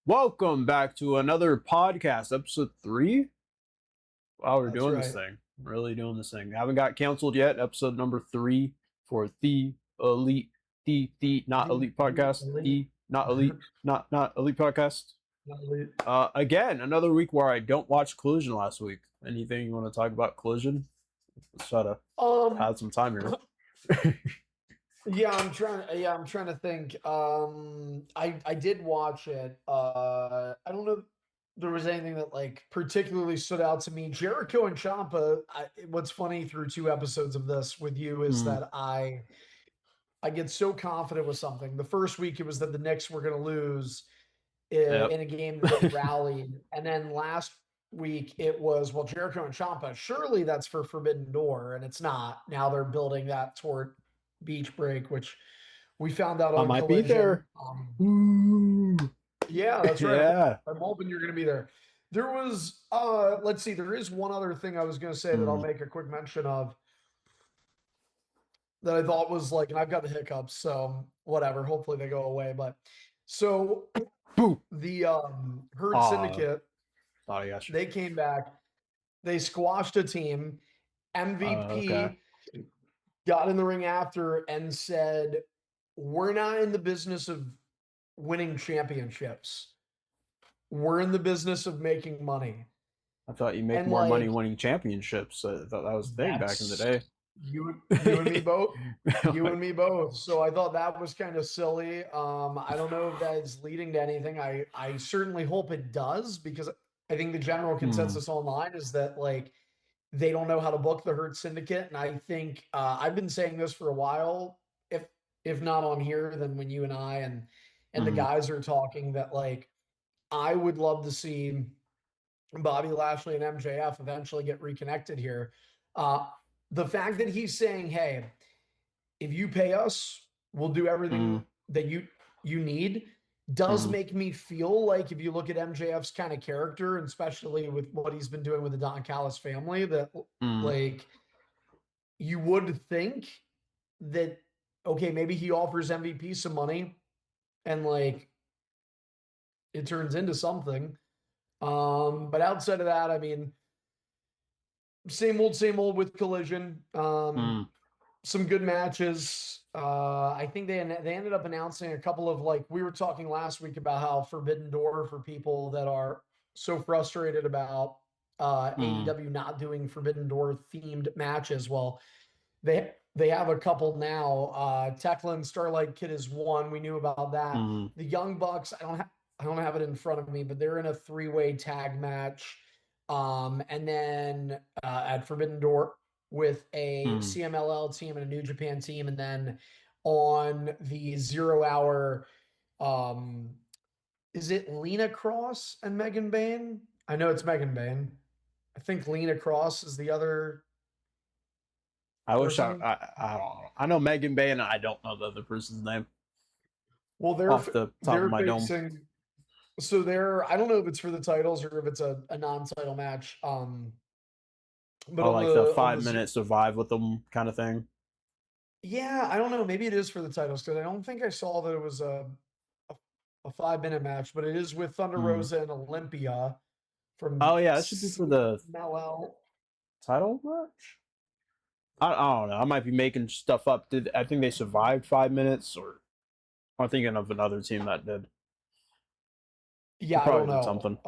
Welcome back to another podcast, episode 3. Wow, we're That's doing this right. thing. Really doing this thing. Haven't got canceled yet. Episode number 3 for the elite, the not elite podcast, the not elite, not elite podcast. Again, another week where I don't watch Collision last week. Anything you want to talk about Collision? Let's try to have some time here. Yeah, I'm trying to think. I did watch it. I don't know if there was anything that like particularly stood out to me. Jericho and Ciampa. What's funny through 2 episodes of this with you is that I get so confident with something. The first week it was that the Knicks were going to lose Yep. in a game that they rallied, and then last week it was, well, Jericho and Ciampa. Surely that's for Forbidden Door, and it's not. Now they're building that toward Beach Break, which we found out I on might be Collision. there. Ooh. Yeah, that's right. Yeah. I'm hoping you're going to be there. There was, let's see, there is one other thing I was going to say that I'll make a quick mention of that I thought was like, and I've got the hiccups, so whatever. Hopefully they go away. But so Boo. the Herd Syndicate, Oh, yeah, sure. they came back, they squashed a team. MVP Okay. got in the ring after and said, "We're not in the business of winning championships. We're in the business of making money." I thought you make And more money like, winning championships. I thought that was the thing back in the that's day. you and me both. You and me both. So I thought that was kind of silly. I don't know if that is leading to anything. I certainly hope it does, because I think the general consensus online is that like they don't know how to book the Hurt Syndicate. And I think I've been saying this for a while. If not on here, then when you and I and the guys are talking, that like I would love to see Bobby Lashley and MJF eventually get reconnected here. Uh, the fact that he's saying, "Hey, if you pay us, we'll do everything that you need," does make me feel like, if you look at MJF's kind of character, and especially with what he's been doing with the Don Callis family, that like you would think that, okay, maybe he offers MVP some money and like it turns into something. But outside of that, I mean, same old with Collision. Some good matches. I think they ended up announcing a couple of, like, we were talking last week about how Forbidden Door, for people that are so frustrated about AEW not doing Forbidden Door themed matches. Well, they have a couple now. Teclan Starlight Kid is one. We knew about that. The Young Bucks, I don't have it in front of me, but they're in a 3-way tag match. And then at Forbidden Door with a CMLL team and a New Japan team. And then on the 0 Hour, is it Lena Cross and Megan Bain? I know it's Megan Bain. I think Lena Cross is the other. I wish I person. don't know. I know Megan Bay and I don't know the other person's name. Well, Off the top of my dome. So I don't know if it's for the titles or if it's a non-title match. But like the 5-minute survive with them kind of thing. Yeah, I don't know. Maybe it is for the titles, because I don't think I saw that it was a 5-minute match, but it is with Thunder Rosa and Olympia from. Oh yeah, that should be for the CMLL title match. I don't know. I might be making stuff up. I think they survived 5 minutes, or I'm thinking of another team that did. Yeah, I don't know. Something.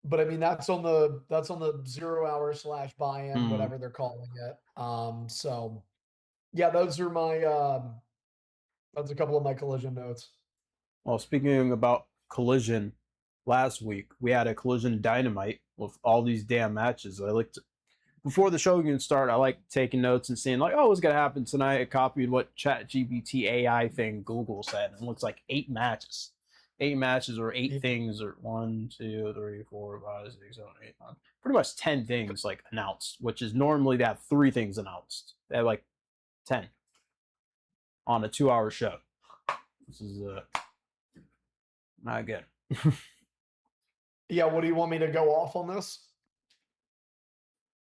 But I mean, that's on the 0 Hour / buy-in, whatever they're calling it. So yeah, those are my that's a couple of my Collision notes. Well, speaking about Collision, last week we had a Collision Dynamite with all these damn matches. Before the show can start, I like taking notes and seeing like, oh, what's gonna happen tonight. I copied what ChatGPT AI thing Google said, and it looks like 8 matches. 8 matches or 8 things, or 1, 2, 3, 4, 5, 6, 7, 8, 9. Pretty much 10 things like announced, which is normally they have 3 things announced. They have like 10 on a 2-hour show. This is not good. Yeah, what do you want me to go off on this?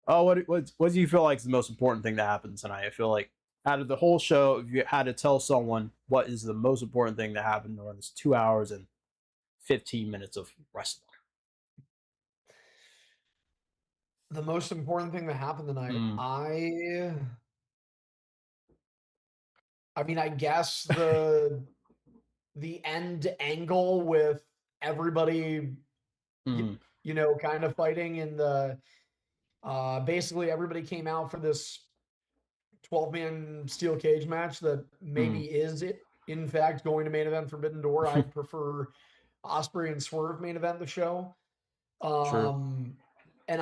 Oh, what do you feel like is the most important thing that happened tonight? I feel like out of the whole show, if you had to tell someone what is the most important thing that happened during this 2 hours and 15 minutes of wrestling. The most important thing that happened tonight, I mean, I guess the end angle with everybody, Mm, kind of fighting in the basically everybody came out for this 12-man steel cage match that maybe mm, is it in fact going to main event Forbidden Door. I prefer Osprey and Swerve main event the show. true. And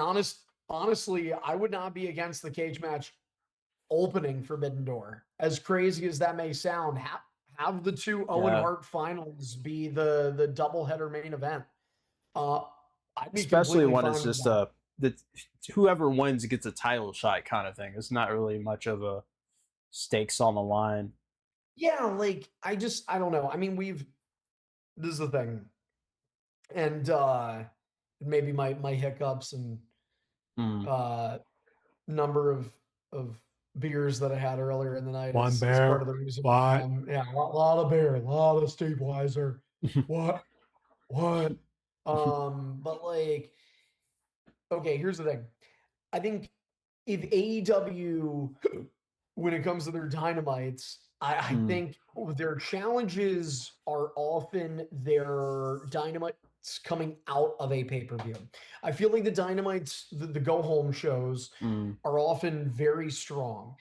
honestly, I would not be against the cage match opening Forbidden Door. As crazy as that may sound, have the two Owen Yeah. Hart finals be the doubleheader main event. Uh, I'd be Especially completely when fine it's with just that. the whoever wins gets a title shot kind of thing. It's not really much of a stakes on the line. Yeah, like I don't know. I mean, this is the thing. And maybe my hiccups and Mm. uh number of beers that I had earlier in the night One is part of bear. the reason why What? a lot of beer, a lot of Steve Weiser. What? What? But like, okay, here's the thing. I think if AEW, when it comes to their dynamites, I Mm. think their challenges are often their dynamites coming out of a pay-per-view. I feel like the dynamites, the go home shows Mm. are often very strong.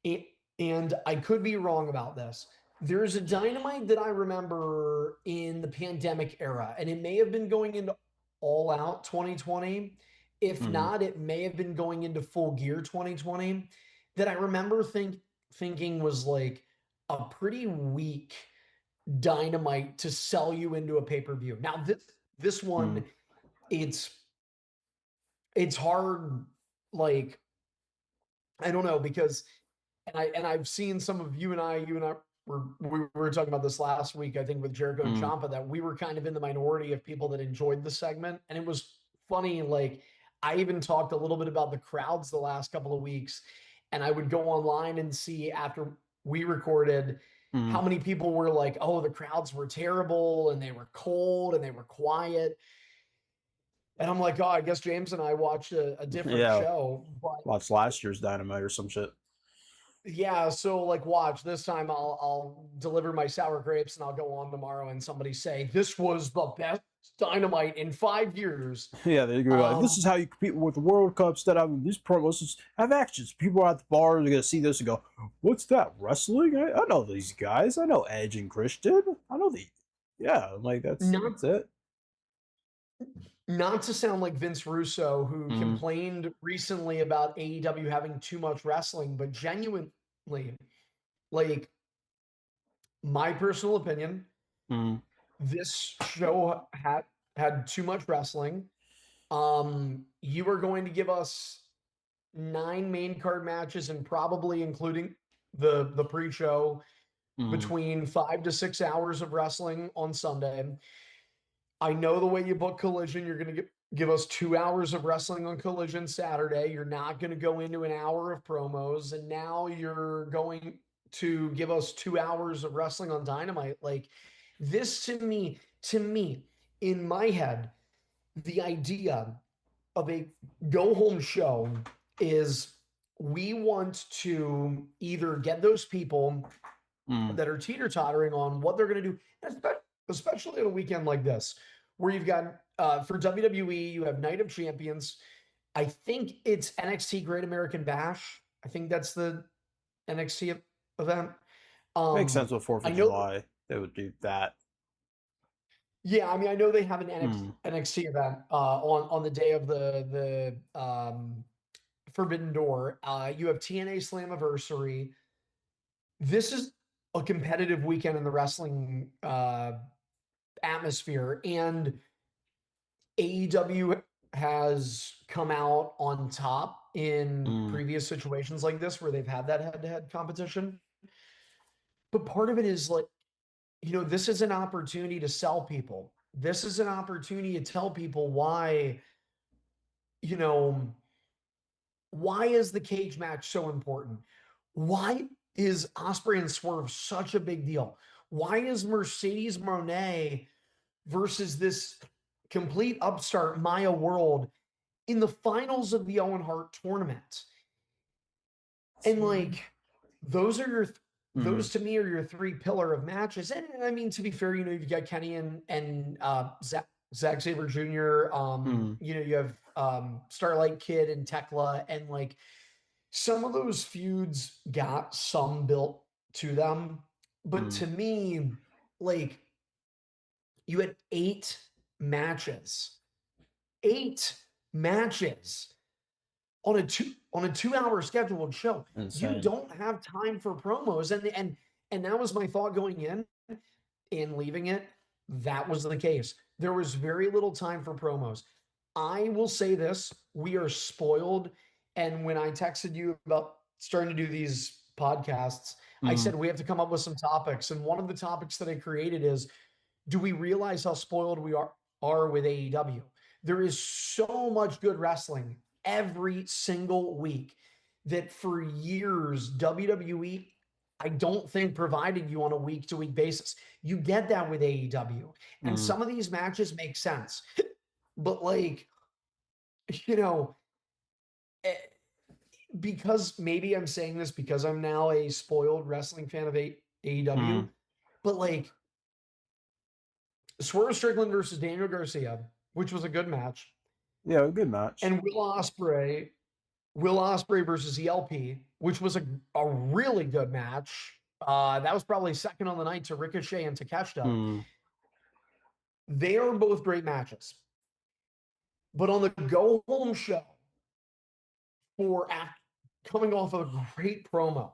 It, and I could be wrong about this. There's a dynamite that I remember in the pandemic era, and it may have been going into All Out 2020. If Mm. not, it may have been going into Full Gear 2020. That I remember thinking was like a pretty weak dynamite to sell you into a pay-per-view. Now this one, Mm. it's hard, like, I don't know, because I've seen some of you and I we were talking about this last week, I think, with Jericho and Mm. Ciampa, that we were kind of in the minority of people that enjoyed the segment. And it was funny, like, I even talked a little bit about the crowds the last couple of weeks, and I would go online and see after we recorded how Mm. many people were like, oh, the crowds were terrible and they were cold and they were quiet. And I'm like, oh, I guess James and I watched a different Yeah. show. But Watch last year's Dynamite or some shit. yeah, so like, watch this time. I'll deliver my sour grapes, and I'll go on tomorrow, and somebody say this was the best Dynamite in 5 years. Yeah, they go like, this is how you compete with the World Cup. Instead of having these promos, just have actions. People are at the bar, they're gonna see this and go, "What's that? Wrestling? I know these guys. I know Edge and Christian. I know the, yeah." Like that's Not it. not to sound like Vince Russo, who Mm. complained recently about AEW having too much wrestling, but genuinely, like, my personal opinion, Mm. this show had too much wrestling. You are going to give us 9 main card matches, and probably including the pre-show, Mm. between 5 to 6 hours of wrestling on Sunday. I know the way you book Collision, you're going to give us 2 hours of wrestling on Collision Saturday. You're not going to go into an hour of promos, and now you're going to give us 2 hours of wrestling on Dynamite. Like, this to me, in my head, the idea of a go home show is, we want to either get those people Mm. that are teeter tottering on what they're going to do, especially on a weekend like this, where you've got for WWE, you have Night of Champions. I think it's NXT Great American Bash. I think that's the NXT event. Makes sense with Fourth I of know, July. They would do that. yeah, I mean, I know they have an Mm. NXT event on the day of the Forbidden Door. You have TNA Slammiversary. This is a competitive weekend in the wrestling atmosphere, and AEW has come out on top in Mm. previous situations like this where they've had that head-to-head competition. But part of it is like, this is an opportunity to sell people. This is an opportunity to tell people why, you know, why is the cage match so important? Why is Osprey and Swerve such a big deal? Why is Mercedes Moné versus this complete upstart Maya World in the finals of the Owen Hart tournament. And like, those are your those to me are your three pillar of matches. And I mean, to be fair, you know, you've got Kenny and Zack Sabre Jr. You know, you have Starlight Kid and Tekla, and like some of those feuds got some built to them. But to me, like, you had 8 matches on a 2-hour scheduled show. Insane. You don't have time for promos. And that was my thought going in and leaving it. That was the case. There was very little time for promos. I will say this, we are spoiled. And when I texted you about starting to do these podcasts, I said we have to come up with some topics. And one of the topics that I created is, do we realize how spoiled we are with AEW? There is so much good wrestling every single week that for years WWE, I don't think, provided you on a week-to-week basis. You get that with AEW, and some of these matches make sense. But like, you know, because maybe I'm saying this because I'm now a spoiled wrestling fan of AEW, but like, Swerve Strickland versus Daniel Garcia, which was a good match. Yeah, a good match. And Will Ospreay versus ELP, which was a really good match. That was probably second on the night to Ricochet and Takeshita. They are both great matches. But on the go home show, for coming off a great promo,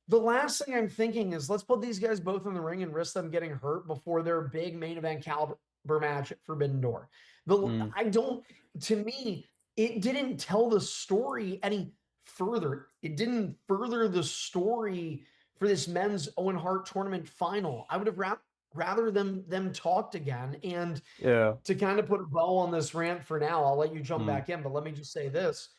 the last thing I'm thinking is, let's put these guys both in the ring and risk them getting hurt before their big main event caliber match at Forbidden Door. To me, it didn't tell the story any further. It didn't further the story for this men's Owen Hart tournament final. I would have rather them talked again. And to kind of put a bow on this rant for now, I'll let you jump back in, but let me just say this.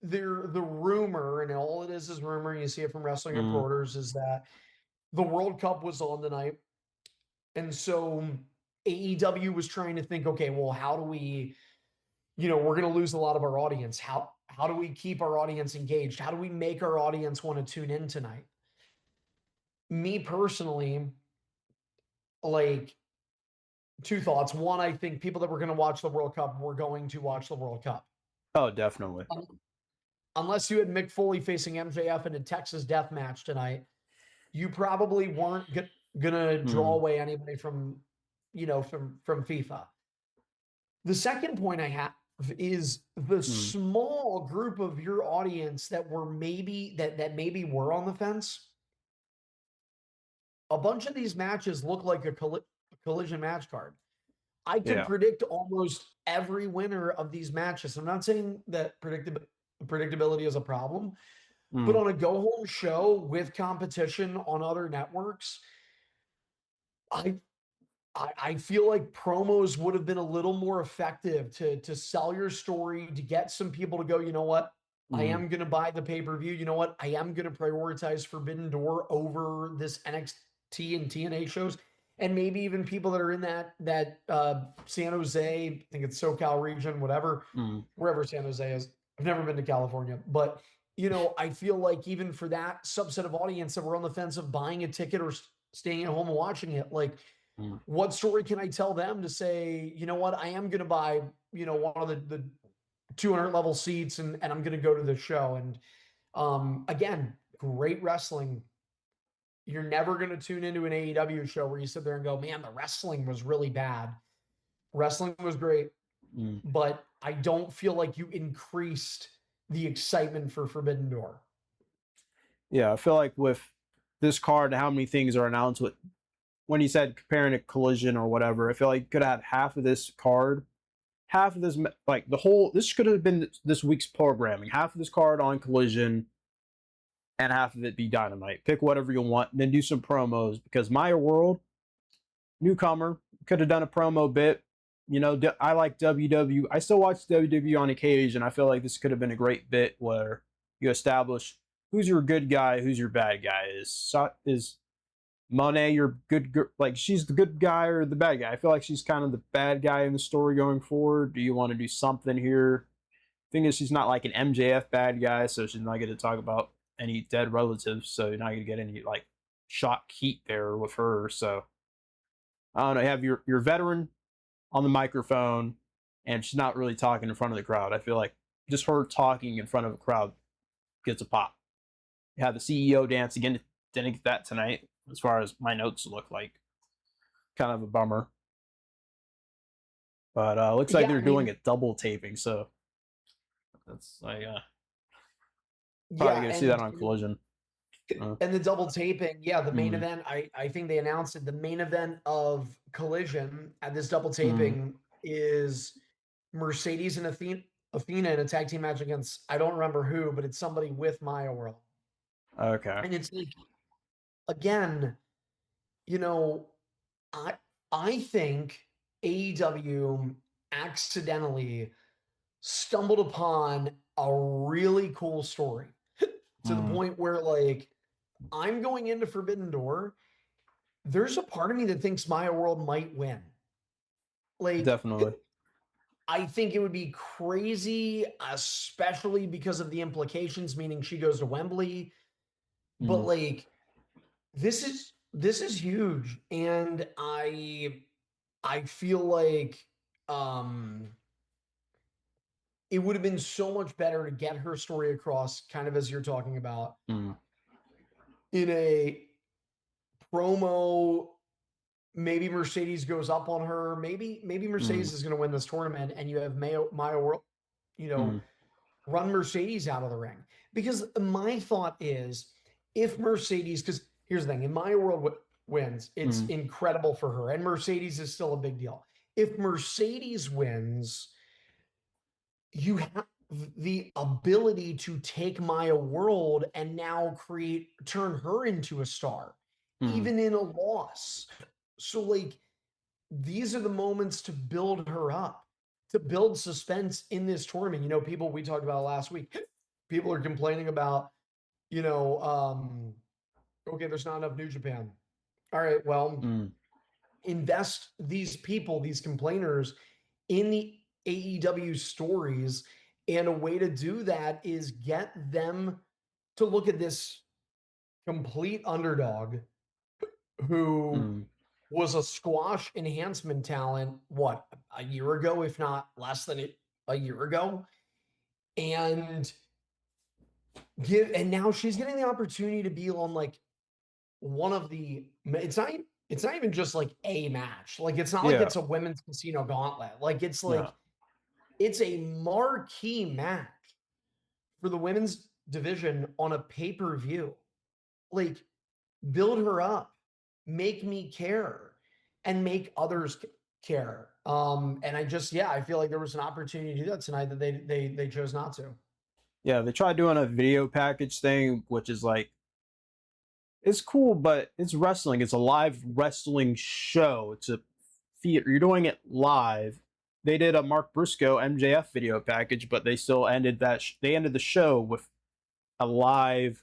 The rumor, and all it is rumor, you see it from Wrestling Reporters, is that the World Cup was on tonight. And so AEW was trying to think, okay, well, how do we, you know, we're going to lose a lot of our audience. How do we keep our audience engaged? How do we make our audience want to tune in tonight? Me personally, like, two thoughts. One, I think people that were going to watch the World Cup were going to watch the World Cup. Oh, definitely. Unless you had Mick Foley facing MJF in a Texas death match tonight, you probably weren't going to draw away anybody from, you know, from FIFA. The second point I have is the small group of your audience that were maybe maybe were on the fence. A bunch of these matches look like a collision match card. I could predict almost every winner of these matches. I'm not saying that predictability is a problem, but on a go-home show with competition on other networks, I feel like promos would have been a little more effective to sell your story, to get some people to go, you know what, I am going to buy the pay-per-view. You know what, I am going to prioritize Forbidden Door over this NXT and TNA shows. And maybe even people that are in that San Jose, I think it's SoCal region, whatever, wherever San Jose is. I've never been to California, but you know, I feel like even for that subset of audience that were on the fence of buying a ticket or staying at home and watching it, like, what story can I tell them to say, you know what, I am going to buy, you know, one of the 200 level seats and I'm going to go to the show. And again, great wrestling. You're never going to tune into an AEW show where you sit there and go, man, the wrestling was really bad. Wrestling was great, but I don't feel like you increased the excitement for Forbidden Door. Yeah, I feel like with this card, how many things are announced with, when you said comparing a Collision or whatever, I feel like you could have half of this card, half of this, like this could have been this week's programming, half of this card on Collision, and half of it be Dynamite. Pick whatever you want, and then do some promos, because Maya World, newcomer, could have done a promo bit. You know, I like WWE. I still watch WWE on occasion. I feel like this could have been a great bit where you establish who's your good guy, who's your bad guy. Is Monet, you're good. Like, she's the good guy or the bad guy? I feel like she's kind of the bad guy in the story going forward. Do you want to do something here? Thing is, she's not like an MJF bad guy, so she's not going to talk about any dead relatives. So you're not going to get any like shock heat there with her. So I don't know. You have your veteran on the microphone, and she's not really talking in front of the crowd. I feel like just her talking in front of a crowd gets a pop. You have the CEO dance again. Didn't get that tonight, as far as my notes look like. Kind of a bummer. But looks like they're doing a double taping, so that's like probably gonna see that on Collision. And the double taping, the main event, I think they announced it. The main event of Collision at this double taping is Mercedes and Athena in a tag team match against, I don't remember who, but it's somebody with Maya World. Okay. And it's like, again, you know, I think AEW accidentally stumbled upon a really cool story to the point where, like, I'm going into Forbidden Door. There's a part of me that thinks Maya World might win. Like, definitely. I think it would be crazy, especially because of the implications, meaning she goes to Wembley. But like, this is huge, and I feel like it would have been so much better to get her story across, kind of as you're talking about, in a promo. Maybe Mercedes goes up on her. Maybe Mercedes is going to win this tournament, and you have Maya World, run Mercedes out of the ring. Because my thought is, if Mercedes, because here's the thing, if Maya World wins, it's incredible for her, and Mercedes is still a big deal. If Mercedes wins, you have the ability to take Maya World and now turn her into a star, even in a loss. So, like, these are the moments to build her up, to build suspense in this tournament. We talked about last week, people are complaining about, okay, there's not enough New Japan. All right, well, invest these people, these complainers, in the AEW stories. And a way to do that is get them to look at this complete underdog who was a squash enhancement talent, a year ago, if not less than a year ago. And now she's getting the opportunity to be on, like, one of the, it's not even just like a match. Like, it's not like it's a women's casino gauntlet. Like, it's like, it's a marquee match for the women's division on a pay-per-view. Like, build her up, make me care, and make others care. And I feel like there was an opportunity to do that tonight that they chose not to. Yeah, they tried doing a video package thing, which is like, it's cool, but it's wrestling. It's a live wrestling show. It's a theater. You're doing it live. They did a Mark Briscoe MJF video package, but they still ended that. They ended the show with a live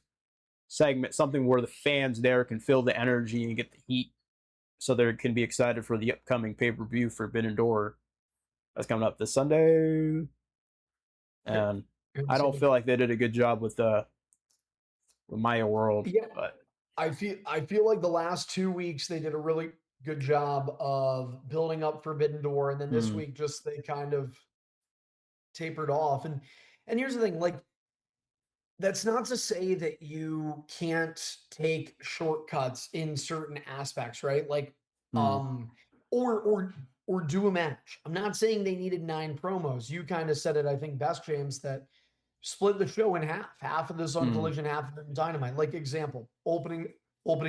segment, something where the fans there can feel the energy and get the heat, so they can be excited for the upcoming pay-per-view Forbidden Door that's coming up this Sunday. And I don't feel like they did a good job with Maya World. Yeah, but I feel like the last 2 weeks they did a really good job of building up Forbidden Door, and then this week just they kind of tapered off. And here's the thing, like, that's not to say that you can't take shortcuts in certain aspects, right? Like, or do a match. I'm not saying they needed 9 promos. You kind of said it, I think, best, James, that split the show in half of this on Collision, half of it in Dynamite. Like, example, opening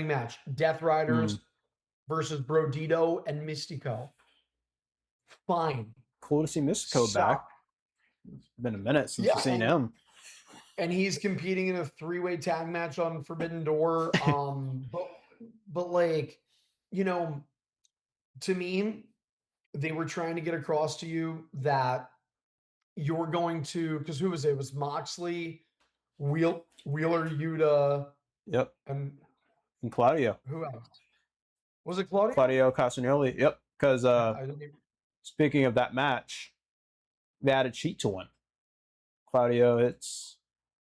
match, Death Riders versus Brodito and Mystico. Fine. Cool to see Mystico back. It's been a minute since we've seen him. And he's competing in a 3-way tag match on Forbidden Door. But like, to me, they were trying to get across to you that you're going to, because who was it? It was Moxley, Wheeler Yuta, and Claudio. Who else? Was it Claudio? Claudio Castagnoli. Yep. Because I didn't even... speaking of that match, they had a cheat to win. Claudio hits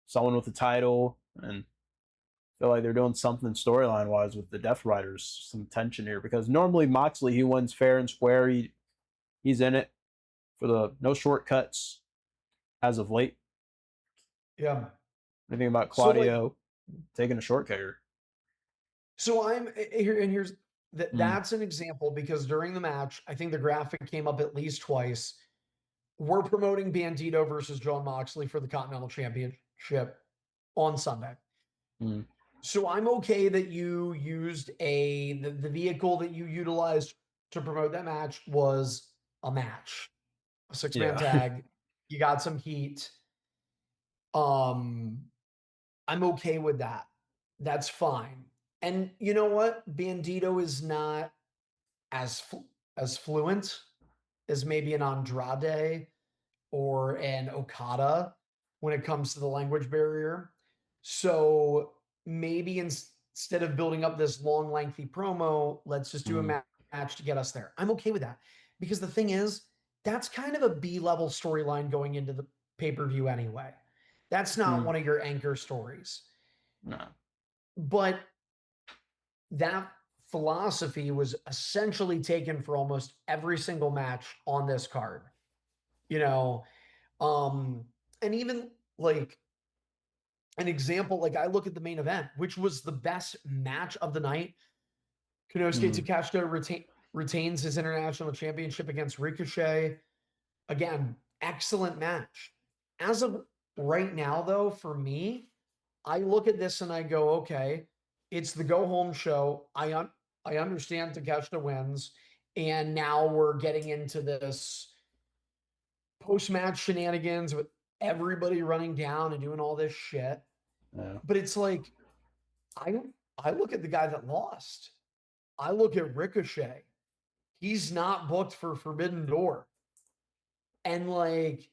someone with the title, and I feel like they're doing something storyline wise with the Death Riders. Some tension here because normally Moxley, he wins fair and square. He's in it for the no shortcuts as of late. Yeah. Anything about Claudio taking a shortcut here? So I'm here, and here's that. That's an example because during the match, I think the graphic came up at least twice. We're promoting Bandito versus Jon Moxley for the Continental Championship on Sunday. So I'm okay that you used the vehicle that you utilized to promote that match was a match, a 6-man tag. You got some heat. I'm okay with that. That's fine. And you know what? Bandito is not as fluent as maybe an Andrade or an Okada when it comes to the language barrier. So maybe instead of building up this long, lengthy promo, let's just do a match to get us there. I'm okay with that because the thing is, that's kind of a B-level storyline going into the pay-per-view anyway. That's not one of your anchor stories. No. But that philosophy was essentially taken for almost every single match on this card. You know, and even like an example, like I look at the main event, which was the best match of the night. Konosuke Takeshita retains his international championship against Ricochet. Again, excellent match. As of right now, though, for me, I look at this and I go, okay, it's the go home show. I understand Takeshita wins, and now we're getting into this post-match shenanigans with everybody running down and doing all this shit. Yeah. But it's like, I look at the guy that lost. I look at Ricochet. He's not booked for Forbidden Door. And like,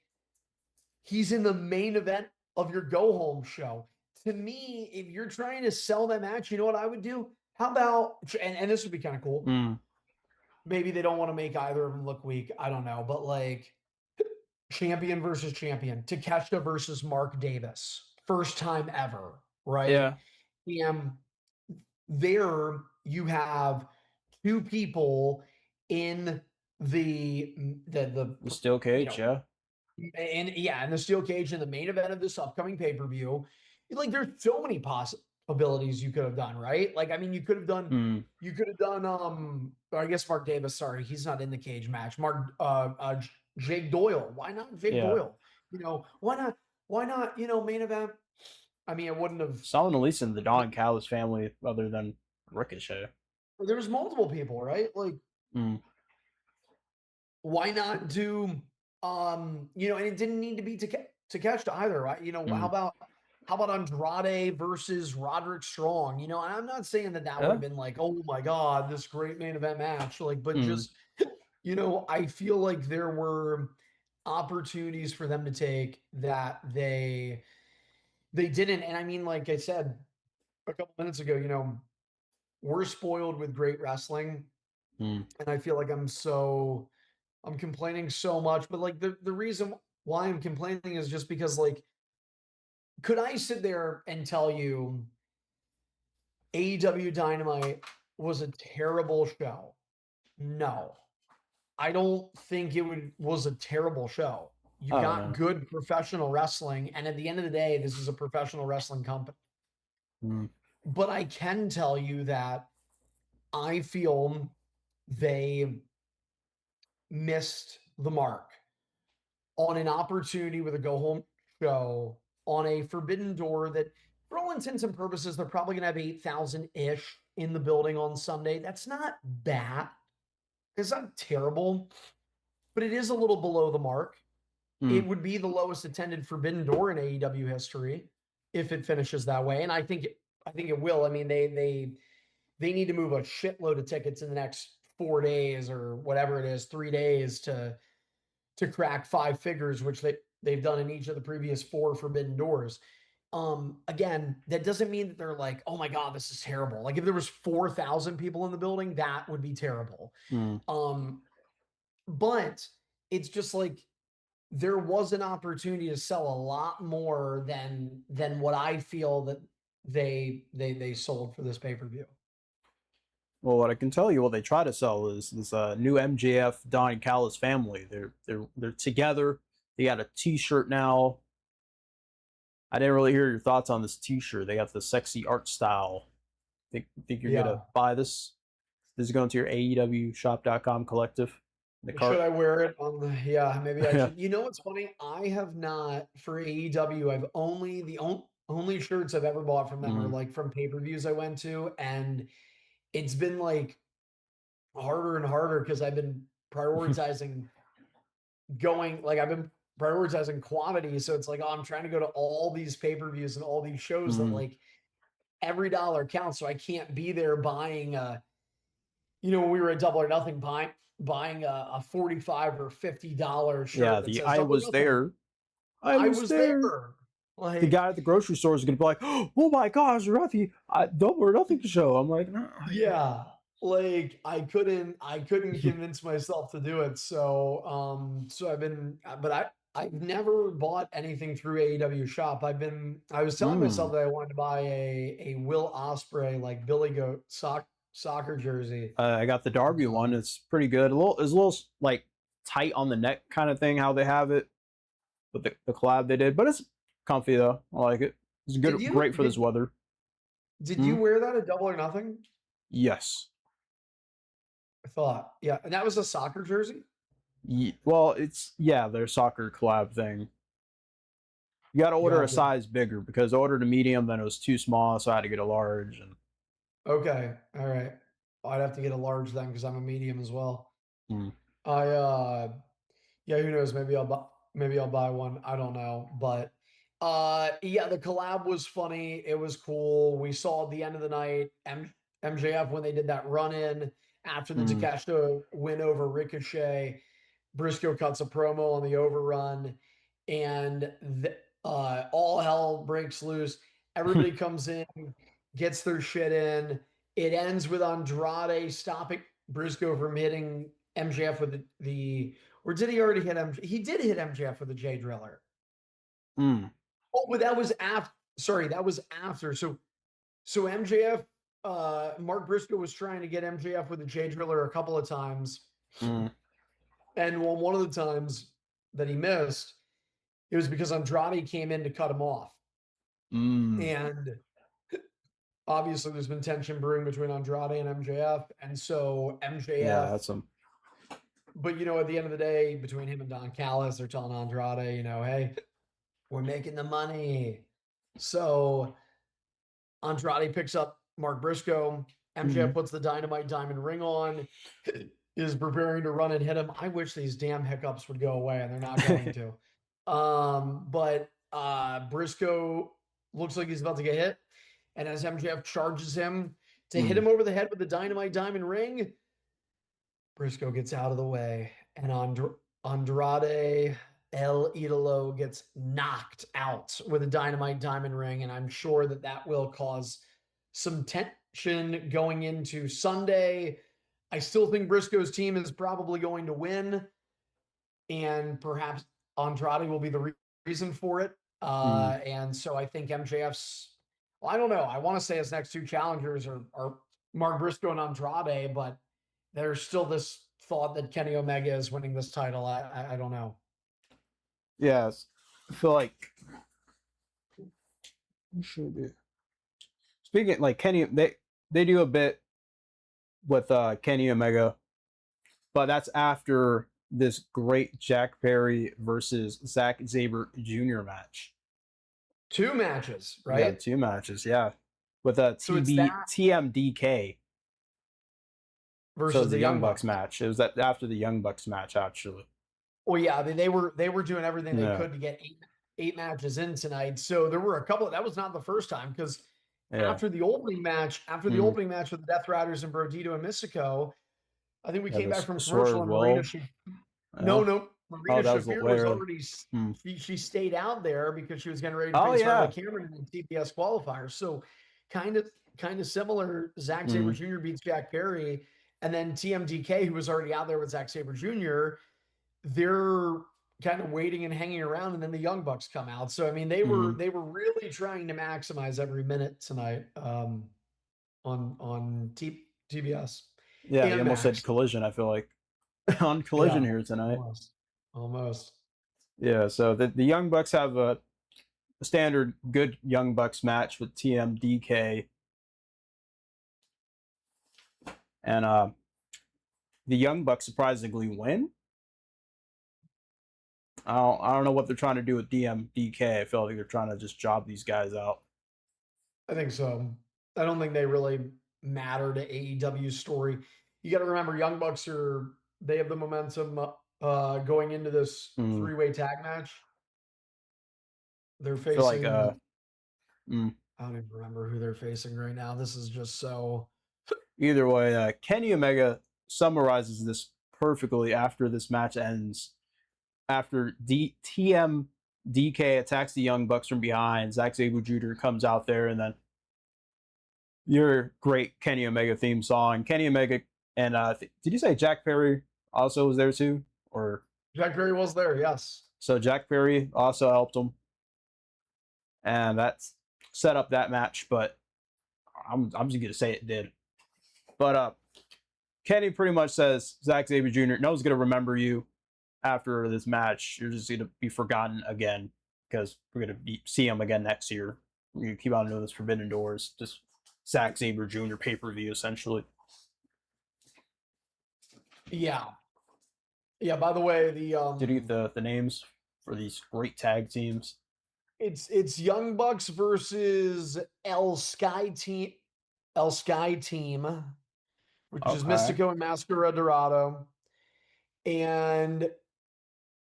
he's in the main event of your go-home show. To me, if you're trying to sell that match, you know what I would do? How about, and this would be kind of cool. Maybe they don't want to make either of them look weak. I don't know. But like, champion versus champion. Takeshita versus Mark Davis. First time ever, right? Yeah. And there you have two people in the steel cage, and the steel cage in the main event of this upcoming pay-per-view. Like, there's so many possibilities you could have done, right? Like, I mean, you could have done I guess Mark Davis, sorry, he's not in the cage match. Jake Doyle. Why not Jake Doyle? You know, why not, main event? I mean, it wouldn't have someone at least in the Don Callis family other than Ricochet. There was multiple people, right? Like, why not do, and it didn't need to be Takeshita either, right? How about Andrade versus Roderick Strong? And I'm not saying that would have been like, oh my God, this great main event match. Like, but just, I feel like there were opportunities for them to take that they didn't. And I mean, like I said a couple minutes ago, we're spoiled with great wrestling. And I feel like I'm complaining so much, but like the reason why I'm complaining is just because, like, could I sit there and tell you AEW Dynamite was a terrible show? No, I don't think was a terrible show. You got good professional wrestling, and at the end of the day, this is a professional wrestling company. But I can tell you that I feel they missed the mark on an opportunity with a go-home show on a Forbidden Door that, for all intents and purposes, they're probably going to have 8,000-ish in the building on Sunday. That's not bad. It's not terrible, but it is a little below the mark. It would be the lowest attended Forbidden Door in AEW history if it finishes that way, and I think it will. I mean, they need to move a shitload of tickets in the next 4 days or whatever it is, 3 days to crack 5 figures, which they've done in each of the previous 4 Forbidden Doors. Again, that doesn't mean that they're like, oh my God, this is terrible. Like if there was 4,000 people in the building, that would be terrible. Mm. But it's just like there was an opportunity to sell a lot more than what I feel that they sold for this pay-per-view. Well, what I can tell you, what they try to sell is this new MJF Don Callis family. They're together. They got a T-shirt now. I didn't really hear your thoughts on this T-shirt. They got the sexy art style. Think you're gonna buy this? This is going to your AEWshop.com collective. The Should cart. I wear it on the? Yeah, maybe I should. You know what's funny? I have not for AEW. I've only only shirts I've ever bought from them are like from pay-per-views I went to, and it's been like harder and harder because I've been prioritizing going like I've been prioritizing quantity. So it's like, oh, I'm trying to go to all these pay-per-views and all these shows that like every dollar counts. So I can't be there buying when we were at Double or Nothing buying a $45 or $50 shirt Yeah, that the says I Double or was Nothing. there. I I was was there. there. Like The guy at the grocery store is gonna be like, "Oh my gosh, Ruffy, Double or Nothing show." I'm like, no. Yeah, like I couldn't convince myself to do it. So I've been, but I've never bought anything through AEW shop. I was telling myself that I wanted to buy a Will Ospreay like Billy Goat soccer jersey. I got the Darby one. It's pretty good. It's a little like tight on the neck kind of thing. How they have it with the collab they did, but it's comfy though. I like it. It's good, great for this weather. Did you wear that at Double or Nothing? Yes. I thought, yeah, and that was a soccer jersey. Well, it's their soccer collab thing. You got to order a size bigger because I ordered a medium, then it was too small, so I had to get a large. And okay, all right, I'd have to get a large then because I'm a medium as well. Mm. Yeah, who knows? Maybe I'll buy one. I don't know, but yeah, the collab was funny. It was cool. We saw at the end of the night MJF when they did that run in after the Takeshita win over Ricochet. Briscoe cuts a promo on the overrun, and all hell breaks loose. Everybody comes in, gets their shit in. It ends with Andrade stopping Briscoe from hitting MJF with the or did he already hit MJF? He did hit MJF with the J Driller. Oh, but that was after. Sorry, that was after. So MJF, Mark Briscoe was trying to get MJF with the J Driller a couple of times. And one of the times that he missed, it was because Andrade came in to cut him off. And obviously there's been tension brewing between Andrade and MJF. And so MJF. Yeah, that's him. But, at the end of the day, between him and Don Callis, they're telling Andrade, hey, we're making the money. So Andrade picks up Mark Briscoe. MJF puts the Dynamite diamond ring on, is preparing to run and hit him. I wish these damn hiccups would go away, and they're not going to. But Briscoe looks like he's about to get hit. And as MJF charges him to hit him over the head with the Dynamite diamond ring, Briscoe gets out of the way, and Andrade El Idolo gets knocked out with a Dynamite diamond ring, and I'm sure that will cause some tension going into Sunday. I still think Briscoe's team is probably going to win, and perhaps Andrade will be the reason for it. And so I think MJF's, well, I don't know. I want to say his next two challengers are Mark Briscoe and Andrade, but there's still this thought that Kenny Omega is winning this title. I don't know. Yes. I feel like should be. Speaking like Kenny, they do a bit with Kenny Omega, but that's after this great Jack Perry versus Zack Sabre Jr. match. 2 matches, right? Yeah, 2 matches, yeah. With a TMDK versus the Young Bucks match. It was after the Young Bucks match, actually. Well, yeah, I mean, they were doing everything they could to get eight matches in tonight. So there were a couple. That was not the first time because after the opening match with the Death Riders and Brodito and Mystico, I think we came back from commercial and Marina. No, Marina that was Shafir was later. already Hmm. she stayed out there because she was getting ready to Oh face Harley yeah. Cameron in the TBS qualifier. So kind of similar. Zack Sabre Hmm. Jr. beats Jack Perry, and then TMDK, who was already out there with Zack Sabre Jr., they're kind of waiting and hanging around, and then the Young Bucks come out. So I mean, they were Hmm. really trying to maximize every minute tonight on TBS Yeah, you and almost said Max. Collision. I feel like on Collision Yeah, here tonight. almost. Yeah, so the Young Bucks have a standard good Young Bucks match with TMDK, and the Young Bucks surprisingly win. I don't know what they're trying to do with DMDK. I feel like they're trying to just job these guys out. I think so. I don't think they really matter to AEW's story. You got to remember, Young Bucks they have the momentum going into this Mm. three-way tag match. They're I feel like facing. mm. I don't even remember who they're facing right now. This is just so. Either way, Kenny Omega summarizes this perfectly after this match ends. After TMDK attacks the Young Bucks from behind, Zack Sabre Jr. comes out there, and then your great Kenny Omega theme song. Kenny Omega and did you say Jack Perry also was there too? Or Jack Perry was there, yes. so Jack Perry also helped him, and that's set up that match. But I'm just gonna say it did. But Kenny pretty much says Zack Sabre Jr. No one's gonna remember you after this match. You're just gonna be forgotten again because we're gonna see him again next year. We're gonna keep on doing this Forbidden Doors, just Zack Sabre Jr. pay-per-view essentially. Yeah. Yeah, by the way, Did you get the names for these great tag teams? it's Young Bucks versus El Sky Team, which is Okay. Mystico and Mascara Dorado, and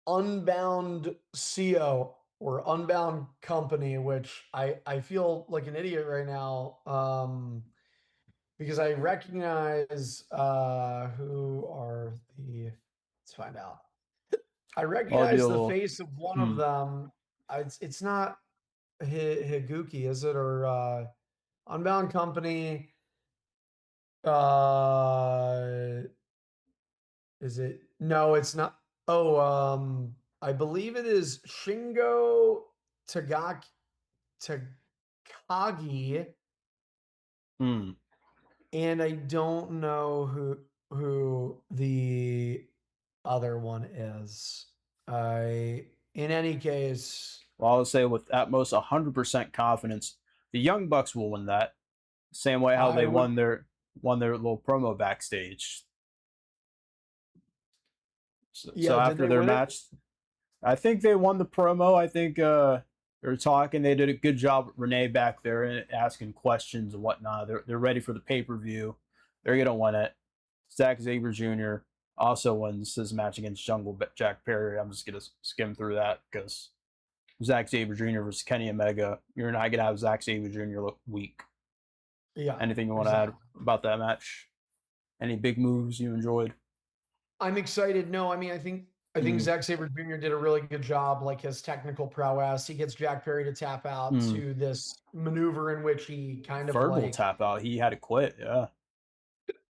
Unbound CO or Unbound Company, which I feel like an idiot right now, because I recognize who are the. Let's find out. I I'll do recognize a the little. face of one of Hmm. them. It's not Higuchi, is it? Or Unbound Company. Uh, is it? No, it's not. Oh, I believe it is Shingo Tagaki Takagi, Hmm. and I don't know who the other one is. In any case, Well, I'll say with at most 100% confidence, the Young Bucks will win that. Same way how I they would. won their little promo backstage. So Yeah, did after they their win it? match, I think they won the promo. I think they were talking. They did a good job with Renee back there and asking questions and whatnot. They're ready for the pay-per-view. They're gonna win it. Zack Sabre Jr. also wins his match against Jungle Jack Perry. I'm just gonna skim through that because Zack Sabre Jr. versus Kenny Omega. You're not gonna have Zack Sabre Jr. look weak. Yeah, Anything you want to add exactly. about that match? Any big moves you enjoyed? I'm excited. No, I mean, I think Mm. Zack Sabre Jr. did a really good job, like his technical prowess. He gets Jack Perry to tap out Mm. to this maneuver in which he kind of Verbal like, tap out. He had to quit. Yeah.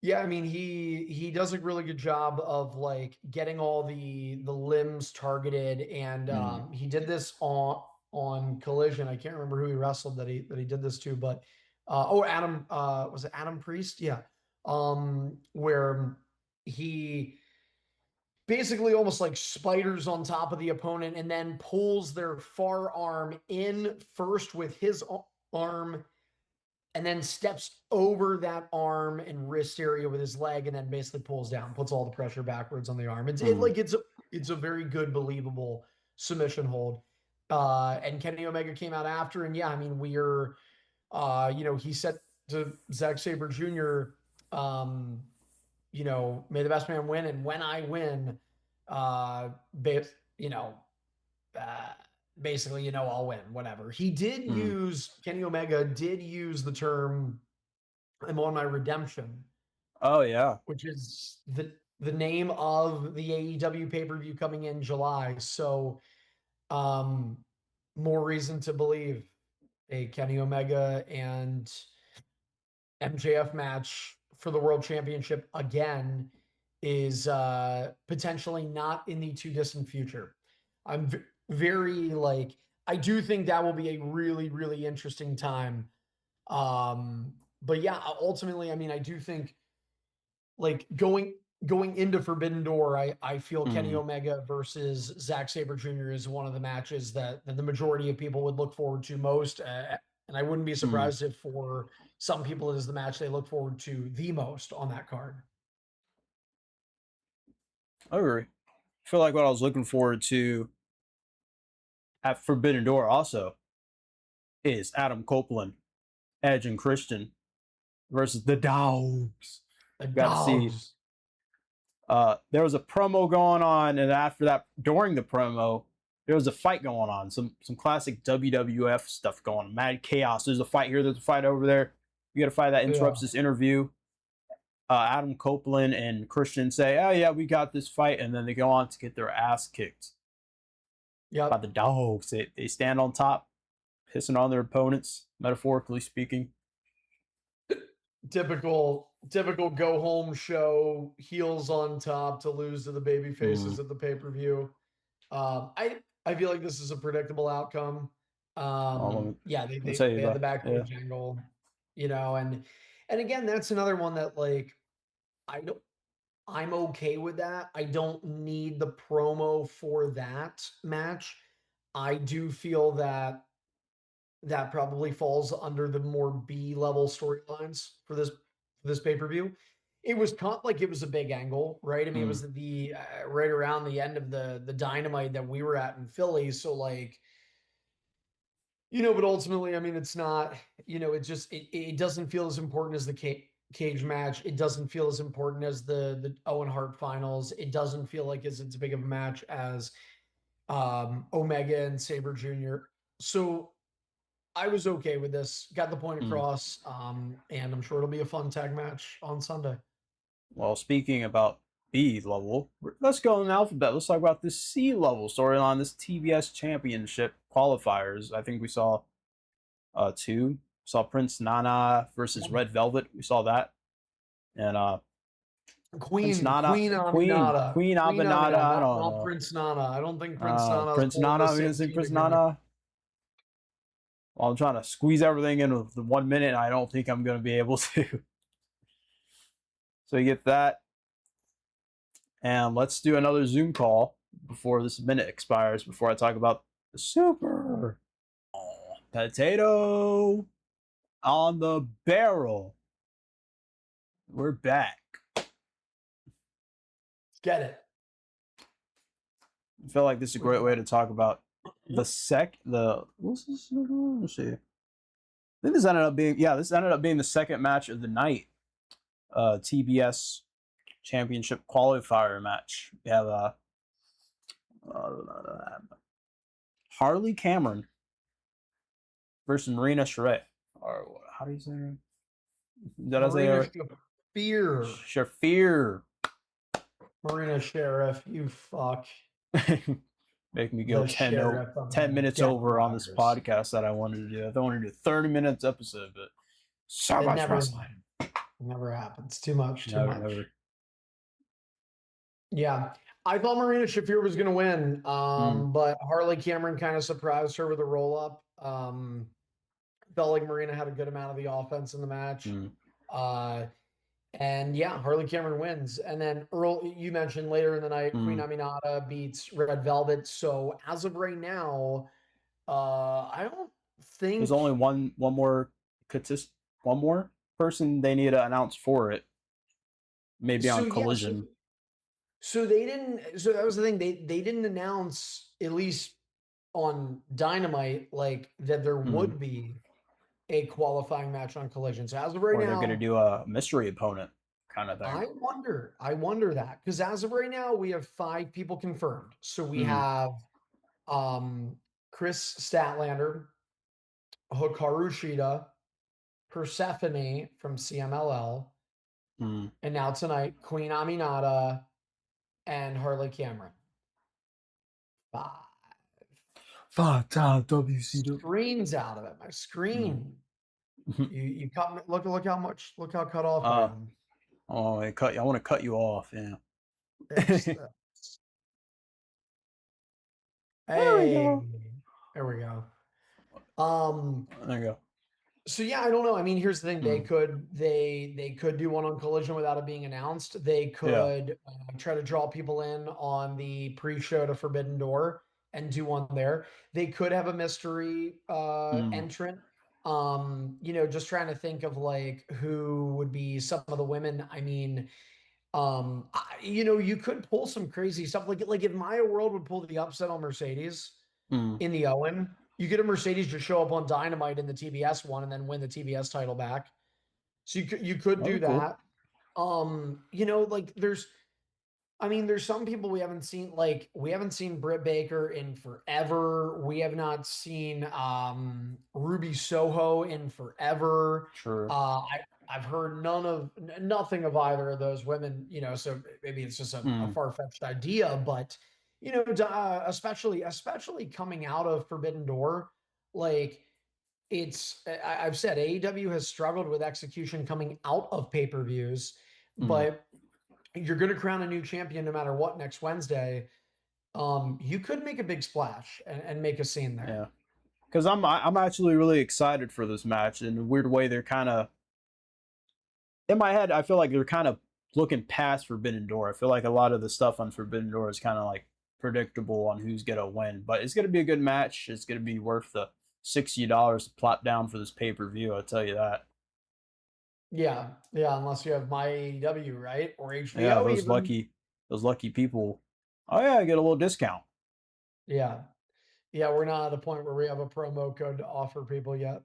yeah, I mean, he does a really good job of like getting all the limbs targeted, and Mm. he did this on Collision. I can't remember who he wrestled that he did this to, but Adam, was it Adam Priest? Yeah, where he basically almost like spiders on top of the opponent and then pulls their forearm in first with his arm and then steps over that arm and wrist area with his leg and then basically pulls down, puts all the pressure backwards on the arm. Mm. It's a very good, believable submission hold. And Kenny Omega came out after, and yeah, I mean, he said to Zack Sabre Jr., may the best man win. And when I win, uh, you know, uh, basically, I'll win, whatever. Mm. Kenny Omega did use the term, I'm on my redemption, Oh yeah. which is the the name of the AEW pay-per-view coming in July. So, um, more reason to believe a Kenny Omega and MJF match for the world championship again is potentially not in the too distant future. I'm very like, I do think that will be a really, really interesting time. But yeah, ultimately, I mean, I do think like going into Forbidden Door, I feel Kenny Mm, Omega versus Zack Sabre Jr. is one of the matches that the majority of people would look forward to most, and I wouldn't be mm, surprised if for some people it is the match they look forward to the most on that card. I agree. I feel like what I was looking forward to at Forbidden Door also is Adam Copeland, Edge, and Christian versus the Dogs. The Got to see. dogs. There was a promo going on, and after that, during the promo, there was a fight going on. Some classic WWF stuff going on. Mad chaos. There's a fight here. There's a fight over there. You got a fight that Yeah. interrupts this interview. Adam Copeland and Christian say, "Oh yeah, we got this fight," and then they go on to get their ass kicked by Yep. the Dogs. They stand on top, pissing on their opponents, metaphorically speaking. Typical go home show, heels on top to lose to the baby Mm, faces at the pay-per-view. I feel like this is a predictable outcome. Yeah, let me tell you they had the that. Yeah. backstage angle, and again, that's another one that like I don't I'm okay with that. I don't need the promo for that match. I do feel that that probably falls under the more B level storylines for this pay per view. It was caught like it was a big angle, right? I mean, it Mm, was the right around the end of the Dynamite that we were at in Philly. So like, but ultimately, I mean, it's not. It doesn't feel as important as the cage match. It doesn't feel as important as the Owen Hart finals. It doesn't feel like it's big of a match as Omega and Saber Jr. So I was okay with this. Got the point mm. across, and I'm sure it'll be a fun tag match on Sunday. Well, speaking about B level, let's go in alphabet. Let's talk about this C level storyline, this TBS Championship qualifiers. I think we saw two. We saw Prince Nana versus Red Velvet. We saw that, and Prince Nana, Queen Aminata, Queen Queen Abinata. Aminata, I don't not know. Prince Nana. I don't think Prince Nana is Prince pulling Nana. the I'm gonna same say team Prince together. Nana. Well, I'm trying to squeeze everything in with the 1 minute. I don't think I'm gonna be able to. So you get that, and let's do another Zoom call before this minute expires. Before I talk about the super potato on the barrel. We're back. Get it. I feel like this is a great way to talk about what's this? Let's see. I think this ended up being the second match of the night. TBS Championship qualifier match. We have Harley Cameron versus Marina Shafir. Or how do you say her? Did I say Marina her? Shafir. Shafir. Marina Sheriff, you fuck. Make me go The sheriff of 10 minutes Death over on this Riders. podcast that I wanted to do. I wanted to do 30 minutes episode, but so It much wrestling. never happens. Too much, too Never, much. never. Yeah. I thought Marina Shafir was going to win, Mm, but Harley Cameron kind of surprised her with a roll up. Felt like Marina had a good amount of the offense in the match. mm, Uh, and yeah, Harley Cameron wins. And then Earl, you mentioned later in the night, Queen mm. Aminata beats Red Velvet. So as of right now, I don't There's think only one more one more person they need to announce for it. Maybe so. on Yeah, Collision. so they didn't. So that was the thing. They didn't announce, at least on Dynamite, like that there Mm. would be a qualifying match on Collision. So as of right Or they're gonna now, do a mystery opponent kind of thing. I wonder that because as of right now, we have 5 people confirmed. So we Mm, have um Chris Statlander, Hikaru Shida, Persephone from CMLL, Mm. And now tonight, Queen Aminata and Harley Cameron. 5. 5-time WCW. Screens out of it. My screen. Mm. You cut me. Look how cut off I am. Oh, I want to cut you off. Yeah. Fix There this. we Hey, go. there we go. There you go. So yeah, I don't know. I mean, here's the thing: Mm. they could do one on Collision without it being announced. They Yeah. could try to draw people in on the pre-show to Forbidden Door and do one there. They could have a mystery Mm. entrant. Just trying to think of like who would be some of the women. I mean, you could pull some crazy stuff. Like if Maya World would pull the upset on Mercedes Mm. in the Owen, you get a Mercedes just show up on Dynamite in the TBS one and then win the TBS title back. So you could That'd do be cool. that. Like there's some people we haven't seen. Like we haven't seen Britt Baker in forever. We have not seen Ruby Soho in forever. Sure. I've heard nothing of either of those women. So maybe it's just a Mm. far fetched idea, but especially coming out of Forbidden Door, like I've said AEW has struggled with execution coming out of pay per views, Mm. but you're going to crown a new champion no matter what next Wednesday. You could make a big splash and make a scene there. Yeah. Because I'm actually really excited for this match. In a weird way, they're kind of in my head. I feel like they're kind of looking past Forbidden Door. I feel like a lot of the stuff on Forbidden Door is kind of like predictable on who's gonna win, but it's gonna be a good match. It's gonna be worth the $60 to plop down for this pay-per-view. I'll tell you that. Yeah, yeah. Unless you have my AEW, right, or Yeah, HBO those even. lucky people. Oh yeah, I get a little discount. Yeah, yeah. We're not at a point where we have a promo code to offer people yet.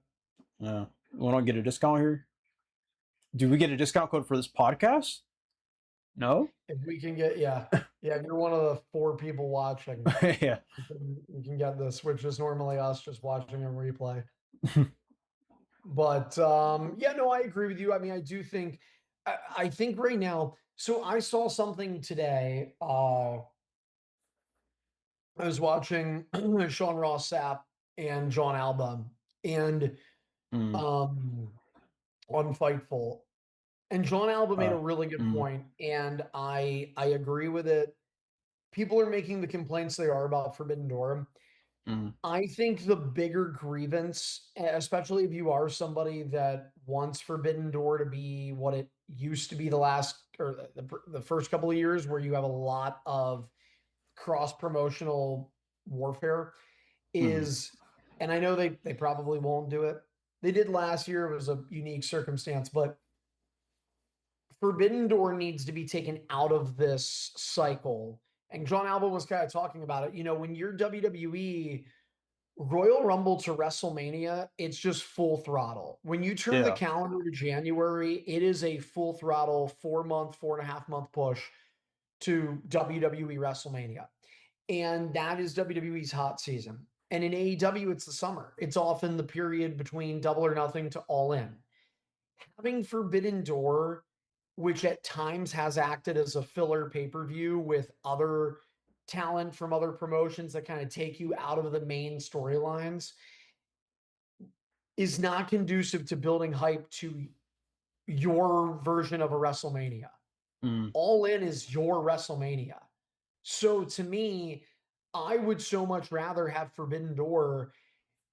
Yeah, we don't get a discount here. Do we get a discount code for this podcast? No. If we can get, yeah, yeah. If you're one of the 4 people watching, Yeah. you can get this, which is normally us just watching a replay. But yeah, no, I agree with you. I mean, I do think I think right now, so I saw something today. I was watching Sean Ross Sapp and John Alba and Mm. um on Fightful. And John Alba made a Uh, really good mm. point, and I agree with it. People are making the complaints they are about Forbidden Door. Mm. I think the bigger grievance, especially if you are somebody that wants Forbidden Door to be what it used to be the last or the first couple of years, where you have a lot of cross promotional warfare, Mm. is, and I know they probably won't do it. They did last year; it was a unique circumstance, but Forbidden Door needs to be taken out of this cycle. And John Alba was kind of talking about it. When you're WWE Royal Rumble to WrestleMania, it's just full throttle. When you turn the Yeah. calendar to January, it is a full throttle 4-month, 4.5-month push to WWE WrestleMania. And that is WWE's hot season. And in AEW, it's the summer. It's often the period between Double or Nothing to All In. Having Forbidden Door, which at times has acted as a filler pay-per-view with other talent from other promotions that kind of take you out of the main storylines, is not conducive to building hype to your version of a WrestleMania. Mm. All In is your WrestleMania. So to me, I would so much rather have Forbidden Door,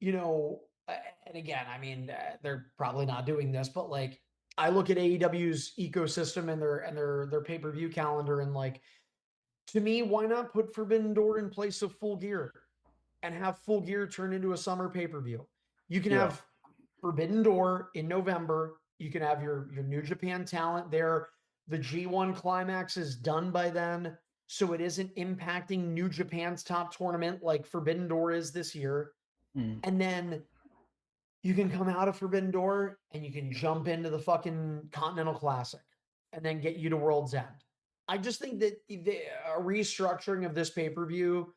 you know, and again, I mean, they're probably not doing this, but like I look at AEW's ecosystem and their pay-per-view calendar, and like, to me, why not put Forbidden Door in place of Full Gear and have Full Gear turn into a summer pay-per-view? You can Yeah. have Forbidden Door in November. You can have your New Japan talent there. The G1 climax is done by then, so it isn't impacting New Japan's top tournament like Forbidden Door is this year. Mm. And then you can come out of Forbidden Door and you can jump into the fucking Continental Classic and then get you to World's End. I just think that a restructuring of this pay-per-view,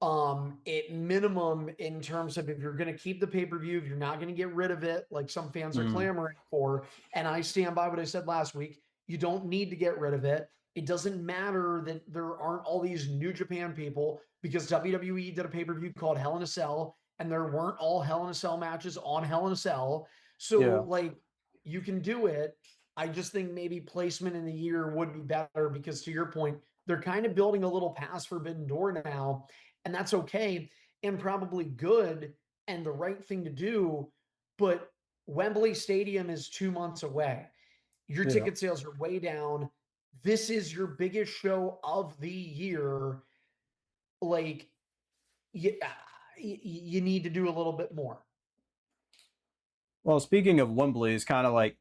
at minimum, in terms of if you're going to keep the pay-per-view, if you're not going to get rid of it, like some fans are Mm. clamoring for, and I stand by what I said last week, You don't need to get rid of it. It doesn't matter that there aren't all these New Japan people because WWE did a pay-per-view called Hell in a Cell, and there weren't all Hell in a Cell matches on Hell in a Cell. So, Yeah. like, you can do it. I just think maybe placement in the year would be better because, to your point, they're kind of building a little past Forbidden Door now, and that's okay and probably good and the right thing to do. But Wembley Stadium is 2 months away. Your Yeah. ticket sales are way down. This is your biggest show of the year. Like, you need to do a little bit more. Well, speaking of Wembley, it's kind of like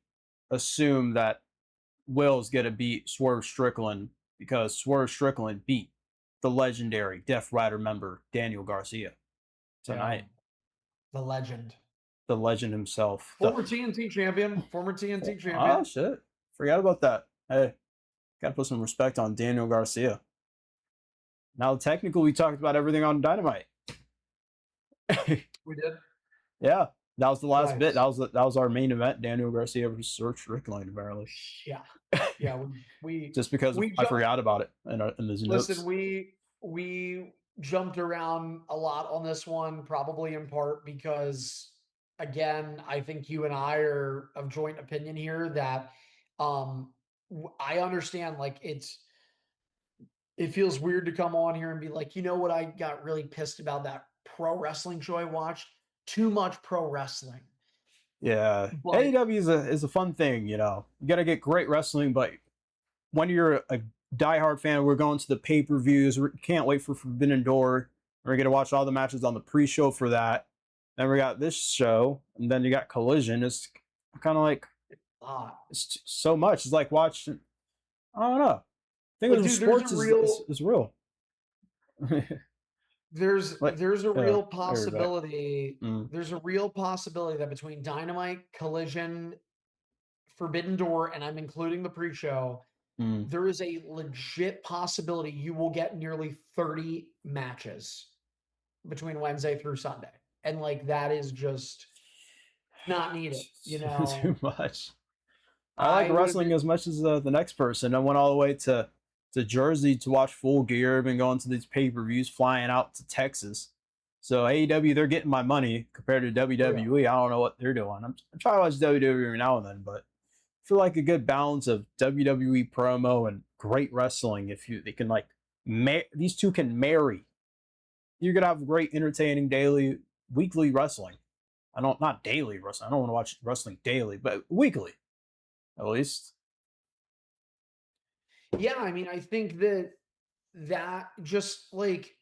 assume that Will's gonna beat Swerve Strickland because Swerve Strickland beat the legendary Death Rider member Daniel Garcia tonight. Yeah. The legend. The legend himself. Former TNT champion. Former TNT Oh champion. shit. Forgot about that. Hey, gotta put some respect on Daniel Garcia. Now technically we talked about everything on Dynamite. We did. Yeah. That was the last Nice. bit. That was our main event. Daniel Garcia versus Swerve Strickland, apparently. Yeah. Yeah. We Just because I forgot about it in the notes. Listen, we jumped around a lot on this one, probably in part because, again, I think you and I are of joint opinion here that I understand, like, it feels weird to come on here and be like, you know what, I got really pissed about that pro wrestling show I watched? Too much pro wrestling. Yeah, But AEW is a fun thing, you know. You got to get great wrestling, but when you're a diehard fan, we're going to the pay-per-views. We can't wait for Forbidden Door. We're gonna watch all the matches on the pre-show for that. Then we got this show, and then you got Collision. It's kind of like it's so much. It's like watching. I don't know. I think dude, sports is real. There's a real possibility. Mm. There's a real possibility that between Dynamite, Collision, Forbidden Door, and I'm including the pre-show, there is a legit possibility you will get nearly 30 matches between Wednesday through Sunday. And like that is just not needed, you know. Too much. I like wrestling as much as the next person. I went all the way to Jersey to watch Full Gear. I've been going to these pay-per-views, flying out to Texas. So AEW, they're getting my money compared to WWE. Yeah. I don't know what they're doing. I'm trying to watch WWE every now and then, but I feel like a good balance of WWE promo and great wrestling. If they can like, these two can marry. You're gonna have great, entertaining weekly wrestling. Not daily wrestling. I don't want to watch wrestling daily, but weekly, at least. Yeah, I mean, I think that just like,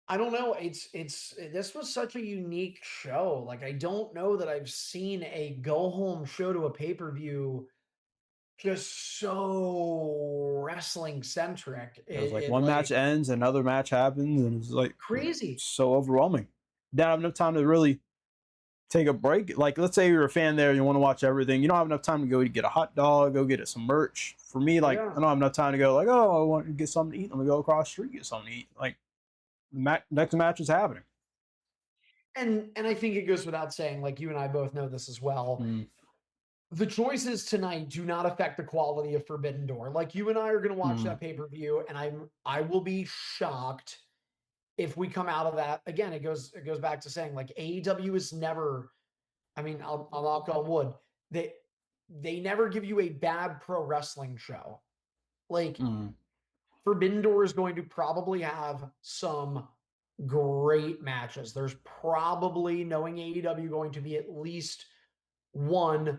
I don't know. This was such a unique show. Like, I don't know that I've seen a go home show to a pay-per-view just so wrestling centric. It was like one match ends, another match happens, and it's like crazy. So overwhelming. Don't have enough time to really take a break. Like, let's say you're a fan there, you want to watch everything. You don't have enough time to go get a hot dog, go get some merch. For me, like, I don't have enough time to go like, oh, I want to get something to eat. Let me go across the street and get something to eat. Like, next match is happening. And I think it goes without saying, like you and I both know this as well. The choices tonight do not affect the quality of Forbidden Door. Like, you and I are going to watch that pay-per-view, and I will be shocked if we come out of that. Again, it goes back to saying, like, AEW is never, I mean, I'll knock on wood. They never give you a bad pro wrestling show. Like, Forbidden Door is going to probably have some great matches. There's probably, knowing AEW, going to be at least one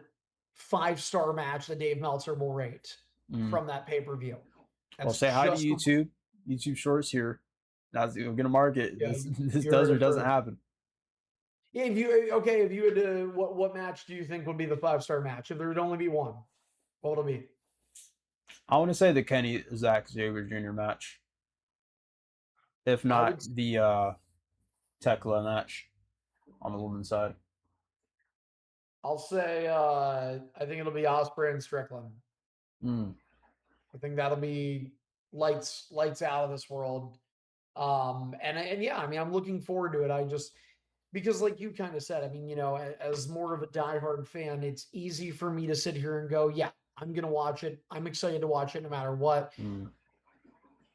5-star match that Dave Meltzer will rate from that pay-per-view. Well, say hi to YouTube. YouTube Shorts here. That's going to mark it. Yeah, this does or doesn't happen. Yeah, if you had to, what match do you think would be the 5-star match? If there would only be one, what would it be? I want to say the Kenny 𝐫𝐥𝐥𝐥𝐿 Jr. match. If not the Tekla match on the women's side. I'll say I think it'll be Ospreay and Strickland. I think that'll be lights out of this world. And yeah, I mean, I'm looking forward to it. Because like you kind of said, I mean, you know, as more of a diehard fan, it's easy for me to sit here and go, yeah, I'm gonna watch it. I'm excited to watch it no matter what.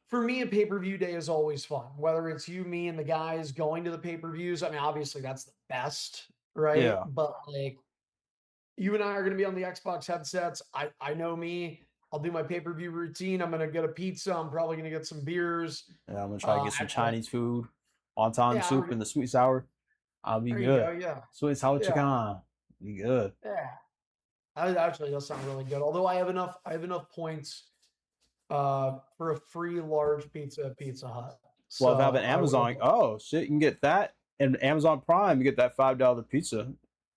For me, a pay-per-view day is always fun. Whether it's you, me, and the guys going to the pay-per-views. I mean, obviously that's the best, right? Yeah. But like, you and I are gonna be on the Xbox headsets. I know me. I'll do my pay-per-view routine. I'm gonna get a pizza. I'm probably gonna get some beers. Yeah, I'm gonna try to get some Actually, Chinese food, wonton yeah, soup, and the sweet sour. I'll be there you go. good. Yeah, Sweet sour yeah, chicken. Be good. yeah. Actually does sound really good. Although I have enough points for a free large pizza at Pizza Hut. Well, if I have So an I will. Amazon, oh shit, you can get that. And Amazon Prime, you get that $5 pizza.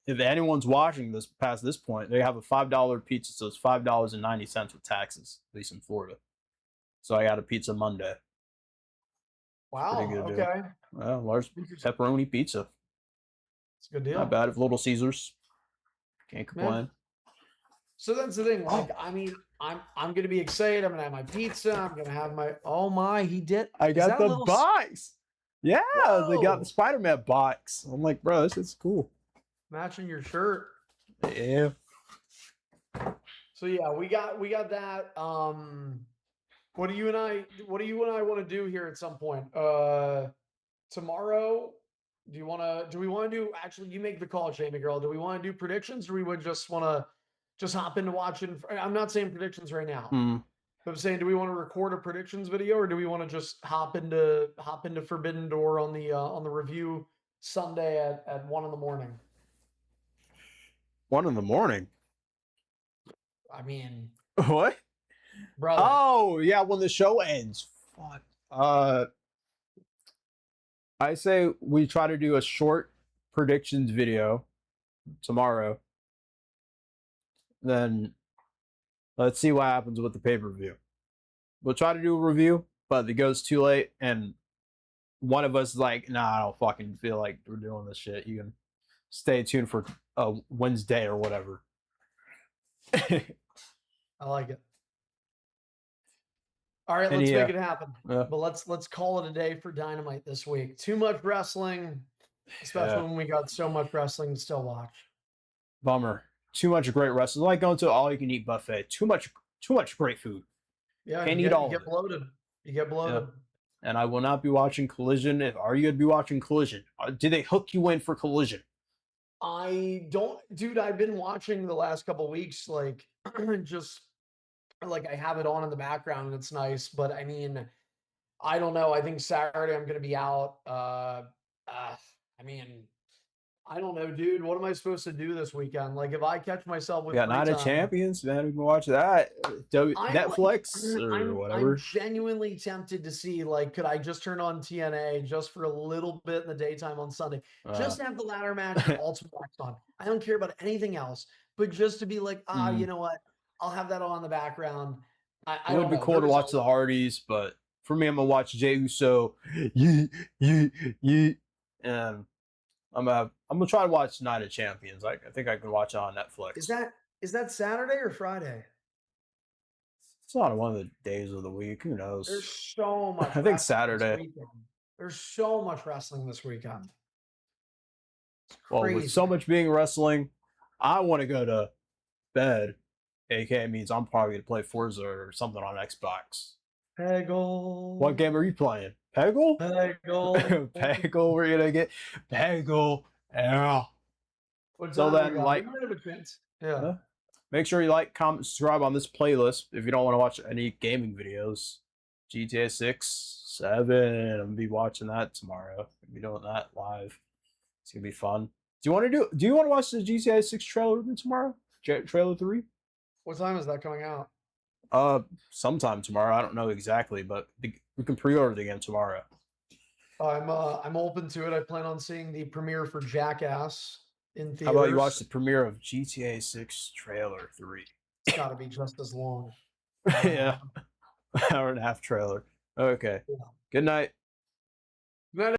If anyone's watching this past this point, they have a $5 pizza, so it's $5.90 with taxes, at least in Florida. So I got a pizza Monday. Wow. Pretty good deal. Okay. Well, large Interesting. pepperoni pizza. It's a good deal. Not bad. If Little Caesars. Can't Man. complain. So that's the thing. Like, I mean, I'm gonna be excited. I'm gonna have my pizza. I'm gonna have my. Oh my, he did. I Is got that a the little box. Yeah, they got Whoa. the Spider-Man box. I'm like, bro, this is cool. matching your shirt? Yeah. So yeah, we got that. What do you and I want to do here at some point? Tomorrow, do we want to do, actually, you make the call, Jamie girl. Do we want to do predictions, or we would just want to just hop into watching? I'm not saying predictions right now. I'm saying, do we want to record a predictions video, or do we want to just hop into Forbidden Door on the review Sunday at 1 in the morning? 1 in the morning. I mean, What? brother. Oh, yeah, when the show ends. Fuck. I say we try to do a short predictions video tomorrow. Then let's see what happens with the pay-per-view. We'll try to do a review, but if it goes too late and one of us is like, nah, I don't fucking feel like we're doing this shit, you can stay tuned for Wednesday or whatever. I like it. All right, let's make it happen. Yeah. But let's call it a day for Dynamite this week. Too much wrestling, especially when we got so much wrestling to still watch. Bummer. Too much great wrestling. Like going to an all-you-can-eat buffet. Too much great food. Yeah, Can't eat all you get bloated. You get bloated. Yeah. And I will not be watching Collision. Are you going to be watching Collision? Did they hook you in for Collision? I don't, dude. I've been watching the last couple weeks, like just like I have it on in the background and it's nice. But I mean, I don't know. I think Saturday I'm going to be out. I mean, I don't know, dude. What am I supposed to do this weekend? Like, if I catch myself with We got Night of Champions, man. We can watch that. Netflix or whatever. I'm genuinely tempted to see, like, could I just turn on TNA just for a little bit in the daytime on Sunday? Just have the ladder match and Ultimate X on. I don't care about anything else, but just to be like, you know what? I'll have that on in the background. It would be cool to watch the Hardys, but for me, I'm gonna watch Jey Uso. And I'm gonna try to watch Night of Champions. I think I can watch it on Netflix. Is that Saturday or Friday? It's not one of the days of the week. Who knows? There's so much. I think Saturday. There's so much wrestling this weekend. Well, with so much being wrestling, I want to go to bed. AK means I'm probably gonna play Forza or something on Xbox. Peggle. What game are you playing? Peggle? Peggle. Peggle. We're gonna get Peggle. Yeah. So then, like, yeah. Make sure you like, comment, subscribe on this playlist if you don't want to watch any gaming videos. GTA 6, 7. I'm gonna be watching that tomorrow. I'll be doing that live. It's gonna be fun. Do you want to watch the GTA 6 trailer tomorrow? Trailer 3? What time is that coming out? Sometime tomorrow. I don't know exactly, but we can pre-order the game tomorrow. I'm open to it. I plan on seeing the premiere for Jackass in theaters. How about you watch the premiere of GTA 6 trailer 3? It's got to be just as long. Yeah. Hour and a half trailer. Okay. Yeah. Good night. Good night.